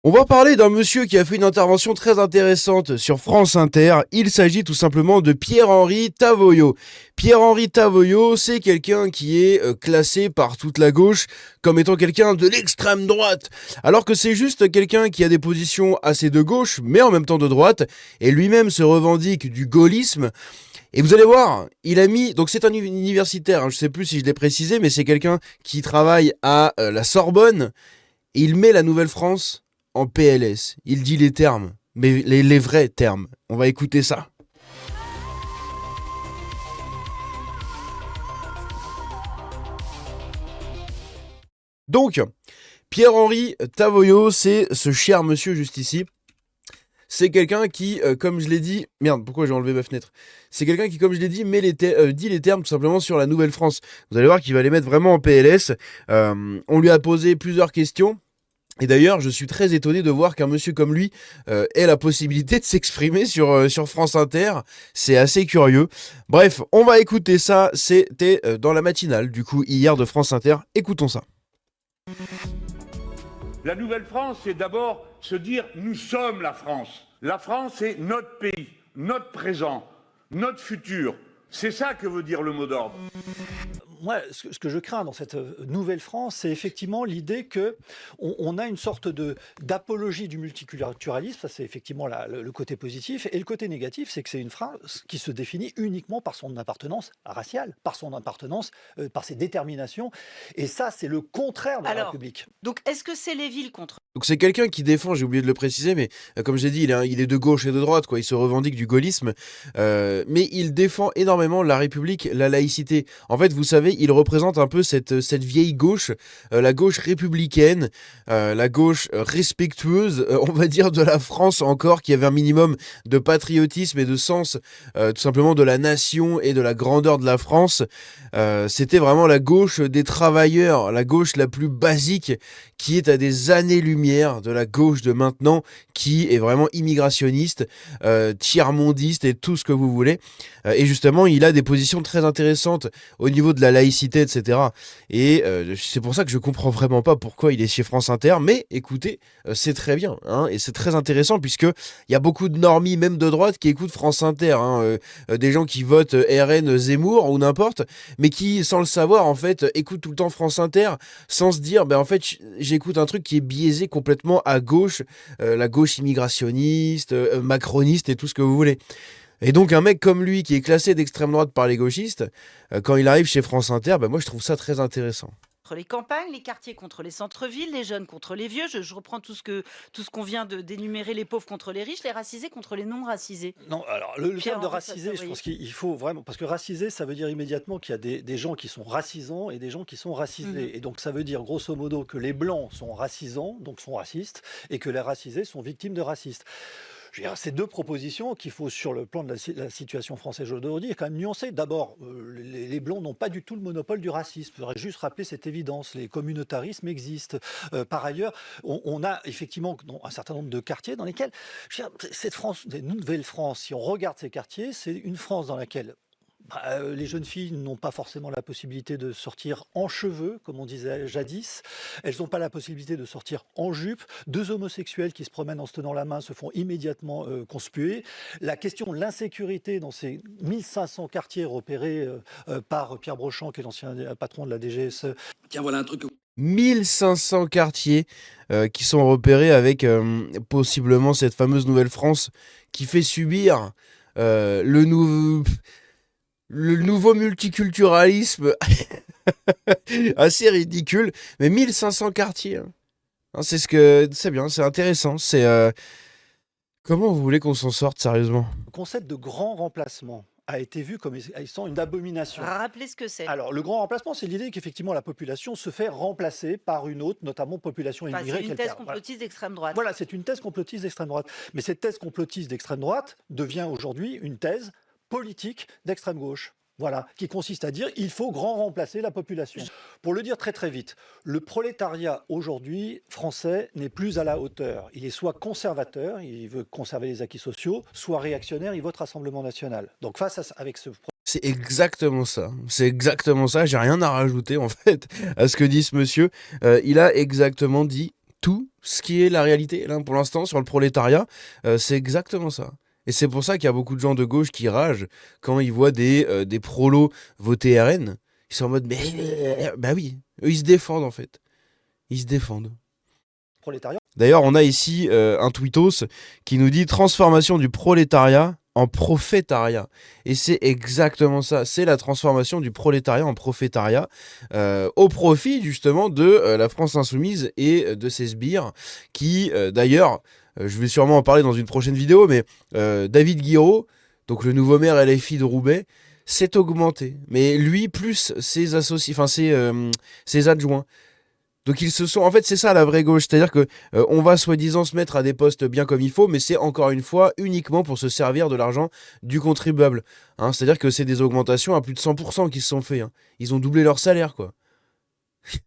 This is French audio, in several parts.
On va parler d'un monsieur qui a fait une intervention très intéressante sur France Inter. Il s'agit tout simplement de Pierre-Henri Tavoyot. Pierre-Henri Tavoyot, c'est quelqu'un qui est classé par toute la gauche comme étant quelqu'un de l'extrême droite. Alors que c'est juste quelqu'un qui a des positions assez de gauche, mais en même temps de droite, et lui-même se revendique du gaullisme. Et vous allez voir, il a mis, donc c'est un universitaire, je sais plus si je l'ai précisé, mais c'est quelqu'un qui travaille à la Sorbonne, et il met la Nouvelle-France en PLS. Il dit les termes, mais les vrais termes. On va écouter ça. Donc, Pierre-Henri Tavoyot, c'est ce cher monsieur juste ici. C'est quelqu'un qui, comme je l'ai dit... Merde, pourquoi j'ai enlevé ma fenêtre? C'est quelqu'un qui, comme je l'ai dit, dit les termes tout simplement sur la Nouvelle-France. Vous allez voir qu'il va les mettre vraiment en PLS. On lui a posé plusieurs questions. Et d'ailleurs, je suis très étonné de voir qu'un monsieur comme lui ait la possibilité de s'exprimer sur France Inter. C'est assez curieux. Bref, on va écouter ça. C'était dans la matinale, du coup, hier de France Inter. Écoutons ça. La Nouvelle-France, c'est d'abord se dire « nous sommes la France ». La France, c'est notre pays, notre présent, notre futur. C'est ça que veut dire le mot d'ordre. Moi, ce que je crains dans cette nouvelle France, c'est effectivement l'idée que on a une sorte d'apologie du multiculturalisme. Ça, c'est effectivement le côté positif. Et le côté négatif, c'est que c'est une France qui se définit uniquement par son appartenance raciale, par son appartenance, par ses déterminations. Et ça, c'est le contraire de la République. Donc, est-ce que c'est les villes contre... Donc c'est quelqu'un qui défend, j'ai oublié de le préciser, mais comme j'ai dit, il est de gauche et de droite, quoi. Il se revendique du gaullisme, mais il défend énormément la République, la laïcité. En fait, vous savez, il représente un peu cette vieille gauche, la gauche républicaine, la gauche respectueuse, on va dire, de la France encore, qui avait un minimum de patriotisme et de sens, tout simplement de la nation et de la grandeur de la France. C'était vraiment la gauche des travailleurs, la gauche la plus basique, qui est à des années-lumière de la gauche de maintenant, qui est vraiment immigrationniste, tiers-mondiste et tout ce que vous voulez. Et justement, il a des positions très intéressantes au niveau de la laïcité, etc. Et c'est pour ça que je comprends vraiment pas pourquoi il est chez France Inter. Mais écoutez, c'est très bien, hein, et c'est très intéressant, puisque il y a beaucoup de normies, même de droite, qui écoutent France Inter, hein, des gens qui votent RN, Zemmour ou n'importe, mais qui, sans le savoir, en fait, écoutent tout le temps France Inter, sans se dire, ben en fait, j'écoute un truc qui est biaisé complètement à gauche, la gauche immigrationniste, macroniste et tout ce que vous voulez. Et donc un mec comme lui, qui est classé d'extrême droite par les gauchistes, quand il arrive chez France Inter, ben moi je trouve ça très intéressant. Contre les campagnes, les quartiers contre les centres-villes, les jeunes contre les vieux. Je reprends tout ce qu'on vient d'énumérer, les pauvres contre les riches, les racisés contre les non-racisés. Non, alors le terme de racisé, je pense qu'il faut vraiment... Parce que racisé, ça veut dire immédiatement qu'il y a des gens qui sont racisants et des gens qui sont racisés. Et donc ça veut dire grosso modo que les blancs sont racisants, donc sont racistes, et que les racisés sont victimes de racistes. Je veux dire, ces deux propositions qu'il faut, sur le plan de la situation française aujourd'hui, quand même nuancer. D'abord, les Blancs n'ont pas du tout le monopole du racisme. Il faudrait juste rappeler cette évidence. Les communautarismes existent. Par ailleurs, on a effectivement un certain nombre de quartiers dans lesquels, je veux dire, cette France, des nouvelles France, si on regarde ces quartiers, c'est une France dans laquelle les jeunes filles n'ont pas forcément la possibilité de sortir en cheveux, comme on disait jadis. Elles n'ont pas la possibilité de sortir en jupe. Deux homosexuels qui se promènent en se tenant la main se font immédiatement conspuer. La question de l'insécurité dans ces 1500 quartiers repérés par Pierre Brochand, qui est l'ancien patron de la DGSE. Tiens, voilà un truc. 1500 quartiers qui sont repérés avec possiblement cette fameuse Nouvelle-France qui fait subir le nouveau multiculturalisme assez ridicule, mais 1500 quartiers. Hein, c'est bien, c'est intéressant. C'est comment vous voulez qu'on s'en sorte sérieusement? Le concept de grand remplacement a été vu comme étant une abomination. Rappelez ce que c'est. Alors, le grand remplacement, c'est l'idée qu'effectivement la population se fait remplacer par une autre, notamment population immigrée. C'est une thèse complotiste d'extrême droite. Voilà, c'est une thèse complotiste d'extrême droite. Mais cette thèse complotiste d'extrême droite devient aujourd'hui une thèse politique d'extrême gauche. Voilà, qui consiste à dire il faut grand remplacer la population. Pour le dire très très vite, le prolétariat aujourd'hui français n'est plus à la hauteur. Il est soit conservateur, il veut conserver les acquis sociaux, soit réactionnaire, il vote Rassemblement national. Donc avec ce... C'est exactement ça. C'est exactement ça. J'ai rien à rajouter en fait à ce que dit ce monsieur. Il a exactement dit tout ce qui est la réalité, là, pour l'instant, sur le prolétariat. C'est exactement ça. Et c'est pour ça qu'il y a beaucoup de gens de gauche qui ragent quand ils voient des prolos voter RN. Ils sont en mode, mais bah oui, eux, ils se défendent, en fait. Ils se défendent. Prolétariat. D'ailleurs, on a ici un tweetos qui nous dit transformation du prolétariat en prophétariat. Et c'est exactement ça. C'est la transformation du prolétariat en prophétariat au profit justement de la France insoumise et de ses sbires qui, d'ailleurs, je vais sûrement en parler dans une prochaine vidéo, mais David Guiraud, donc le nouveau maire LFI de Roubaix, s'est augmenté. Mais lui, plus ses associés, enfin ses adjoints. Donc ils se sont, en fait c'est ça la vraie gauche, c'est-à-dire que on va soi-disant se mettre à des postes bien comme il faut, mais c'est encore une fois uniquement pour se servir de l'argent du contribuable. Hein, c'est-à-dire que c'est des augmentations à plus de 100% qui se sont fait. Hein. Ils ont doublé leur salaire quoi.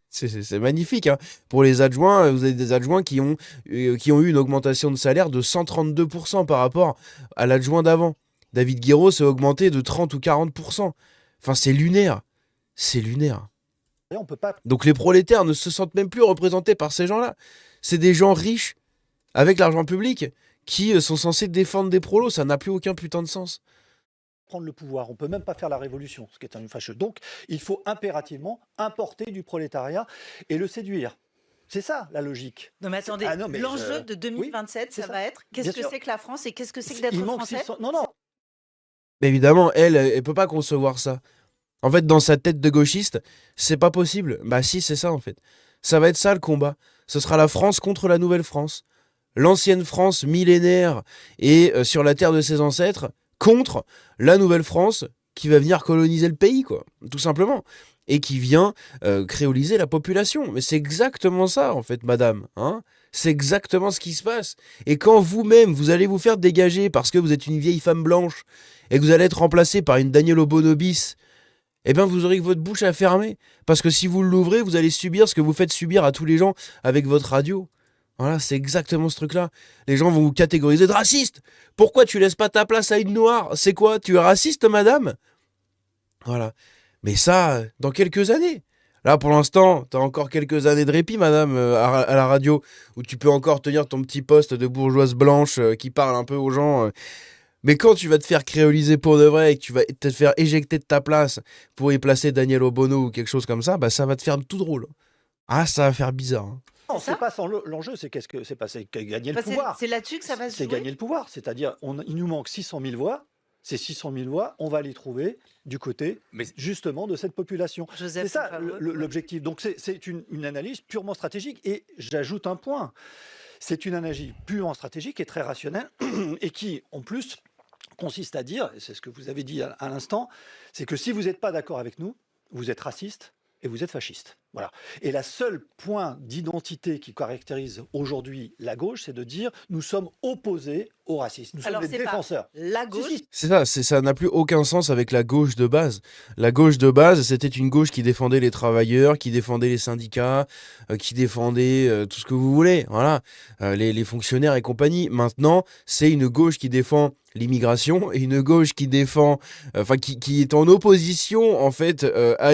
C'est magnifique. Hein. Pour les adjoints, vous avez des adjoints qui ont eu une augmentation de salaire de 132% par rapport à l'adjoint d'avant. David Guiraud s'est augmenté de 30 ou 40%. Enfin c'est lunaire. C'est lunaire. On peut pas. Donc les prolétaires ne se sentent même plus représentés par ces gens-là. C'est des gens riches, avec l'argent public, qui sont censés défendre des prolos. Ça n'a plus aucun putain de sens. Prendre le pouvoir, on peut même pas faire la révolution, ce qui est un fâcheux. Donc, il faut impérativement importer du prolétariat et le séduire. C'est ça la logique. Non mais attendez, Ah non, mais l'enjeu de 2027, c'est ça ça. va être qu'est-ce Bien que sûr. c'est que la France et qu'est-ce que c'est que d'être Il manque français 600. Non, non. Mais évidemment, elle peut pas concevoir ça. En fait, dans sa tête de gauchiste, c'est pas possible. Bah si, c'est ça en fait. Ça va être ça le combat. Ce sera la France contre la nouvelle France. L'ancienne France millénaire et sur la terre de ses ancêtres contre la nouvelle France qui va venir coloniser le pays, quoi. Tout simplement. Et qui vient créoliser la population. Mais c'est exactement ça, en fait, madame. Hein, c'est exactement ce qui se passe. Et quand vous-même, vous allez vous faire dégager parce que vous êtes une vieille femme blanche et que vous allez être remplacée par une Danielle Obono-bis, eh bien, vous aurez que votre bouche à fermer. Parce que si vous l'ouvrez, vous allez subir ce que vous faites subir à tous les gens avec votre radio. Voilà, c'est exactement ce truc-là. Les gens vont vous catégoriser de raciste. Pourquoi tu laisses pas ta place à une noire? C'est quoi? Tu es raciste, madame? Voilà. Mais ça, dans quelques années. Là, pour l'instant, t'as encore quelques années de répit, madame, à la radio, où tu peux encore tenir ton petit poste de bourgeoise blanche qui parle un peu aux gens. Mais quand tu vas te faire créoliser pour de vrai et que tu vas te faire éjecter de ta place pour y placer Daniel Obono ou quelque chose comme ça, bah ça va te faire tout drôle. Ah, ça va faire bizarre. Hein. Non, C'est ça c'est pas sans l'enjeu, c'est qu'est-ce que c'est pas c'est gagner le Bah, pouvoir. c'est là-dessus que ça va se C'est jouer. gagner le pouvoir, c'est-à-dire il nous manque 600 000 voix. Ces 600 000 voix, on va les trouver du côté Mais justement de cette population. Joseph, C'est ça Favreau, ouais. l'objectif. Donc c'est une analyse purement stratégique. Et j'ajoute un point. C'est une analyse purement stratégique et très rationnelle et qui, en plus, consiste à dire, et c'est ce que vous avez dit à l'instant, c'est que si vous n'êtes pas d'accord avec nous, vous êtes raciste et vous êtes fasciste. Voilà. Et la seule point d'identité qui caractérise aujourd'hui la gauche, c'est de dire nous sommes opposés au racisme. Nous sommes Alors, des c'est pas défenseurs. la Si, gauche. si, C'est ça, ça n'a plus aucun sens avec la gauche de base. La gauche de base, c'était une gauche qui défendait les travailleurs, qui défendait les syndicats, qui défendait tout ce que vous voulez, voilà, les fonctionnaires et compagnie. Maintenant, c'est une gauche qui défend l'immigration et une gauche qui défend, enfin qui est en opposition en fait à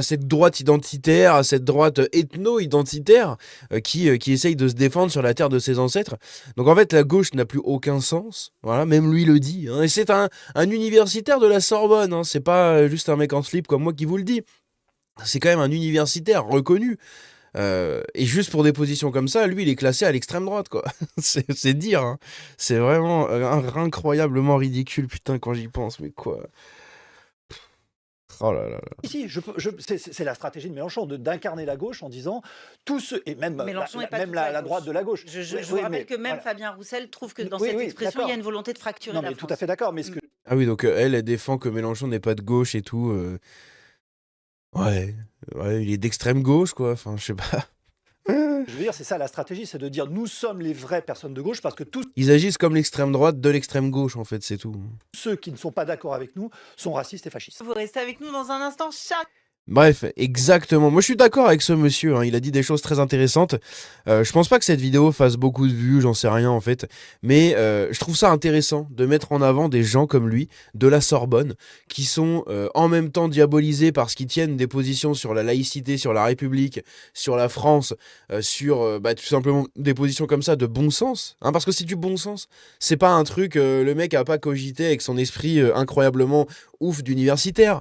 cette droite identitaire, à cette droite ethno-identitaire qui essaye de se défendre sur la terre de ses ancêtres. Donc en fait, la gauche n'a plus aucun sens. Voilà, même lui le dit. Hein. Et c'est un universitaire de la Sorbonne. Hein. C'est pas juste un mec en slip comme moi qui vous le dit. C'est quand même un universitaire reconnu. Et juste pour des positions comme ça, lui, il est classé à l'extrême droite, quoi. c'est dire. Hein. C'est vraiment incroyablement ridicule, putain, quand j'y pense. Mais quoi? Oh là là là. si, c'est la stratégie de Mélenchon d'incarner la gauche en disant tous ceux, et même, Mélenchon n'est pas même tout à la gauche. droite de la gauche. Je Oui, vous oui, rappelle mais que même voilà. Fabien Roussel trouve que dans Oui, cette oui, expression, il y a d'accord. une volonté de fracturer Non, la mais tout France. à fait d'accord. Mais ce que Ah oui, donc elle défend que Mélenchon n'est pas de gauche et tout. Ouais, il est d'extrême gauche, quoi. Enfin, je sais pas. je veux dire, c'est ça la stratégie, c'est de dire nous sommes les vraies personnes de gauche parce que tous Ils agissent comme l'extrême droite de l'extrême gauche, en fait, c'est tout. ceux qui ne sont pas d'accord avec nous sont racistes et fascistes. Vous restez avec nous dans un instant. Bref, exactement. Moi, je suis d'accord avec ce monsieur, hein. Il a dit des choses très intéressantes. Je pense pas que cette vidéo fasse beaucoup de vues, j'en sais rien en fait. Mais je trouve ça intéressant de mettre en avant des gens comme lui, de la Sorbonne, qui sont en même temps diabolisés parce qu'ils tiennent des positions sur la laïcité, sur la République, sur la France, sur tout simplement des positions comme ça de bon sens. Hein, parce que c'est du bon sens. C'est pas un truc, le mec a pas cogité avec son esprit incroyablement ouf d'universitaire.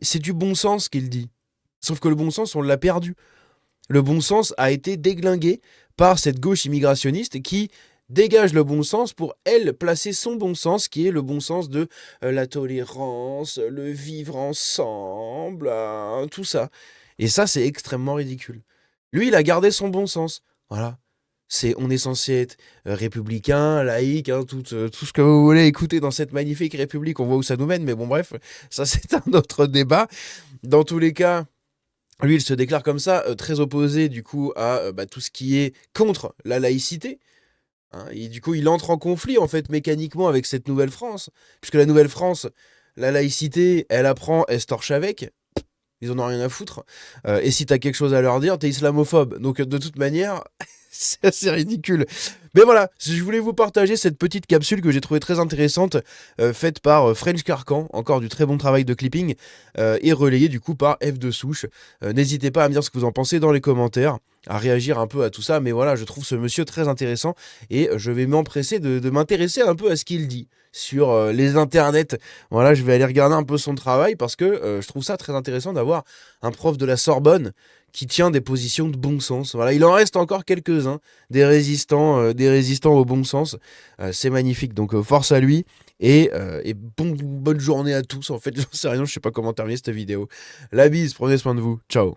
C'est du bon sens qu'il dit. Sauf que le bon sens, on l'a perdu. Le bon sens a été déglingué par cette gauche immigrationniste qui dégage le bon sens pour, elle, placer son bon sens, qui est le bon sens de la tolérance, le vivre ensemble, tout ça. Et ça, c'est extrêmement ridicule. Lui, il a gardé son bon sens. Voilà. On est censé être républicain, laïque, hein, tout ce que vous voulez écouter dans cette magnifique république. On voit où ça nous mène, mais bon, bref, ça c'est un autre débat. Dans tous les cas, lui, il se déclare comme ça, très opposé du coup à tout ce qui est contre la laïcité. Hein, et du coup, il entre en conflit en fait mécaniquement avec cette nouvelle France, puisque la nouvelle France, la laïcité, elle apprend, elle se torche avec. Ils en ont rien à foutre. Et si t'as quelque chose à leur dire, t'es islamophobe. Donc de toute manière, c'est assez ridicule. Mais voilà, je voulais vous partager cette petite capsule que j'ai trouvée très intéressante, faite par French Carcan, encore du très bon travail de clipping, et relayée du coup par F de Souche. N'hésitez pas à me dire ce que vous en pensez dans les commentaires, à réagir un peu à tout ça, mais voilà, je trouve ce monsieur très intéressant, et je vais m'empresser de m'intéresser un peu à ce qu'il dit sur les internets. Voilà, je vais aller regarder un peu son travail, parce que je trouve ça très intéressant d'avoir un prof de la Sorbonne qui tient des positions de bon sens. Voilà, il en reste encore quelques-uns, des résistants au bon sens. C'est magnifique, donc force à lui, et bonne journée à tous. En fait, j'en sais rien, je sais pas comment terminer cette vidéo. La bise, prenez soin de vous, ciao.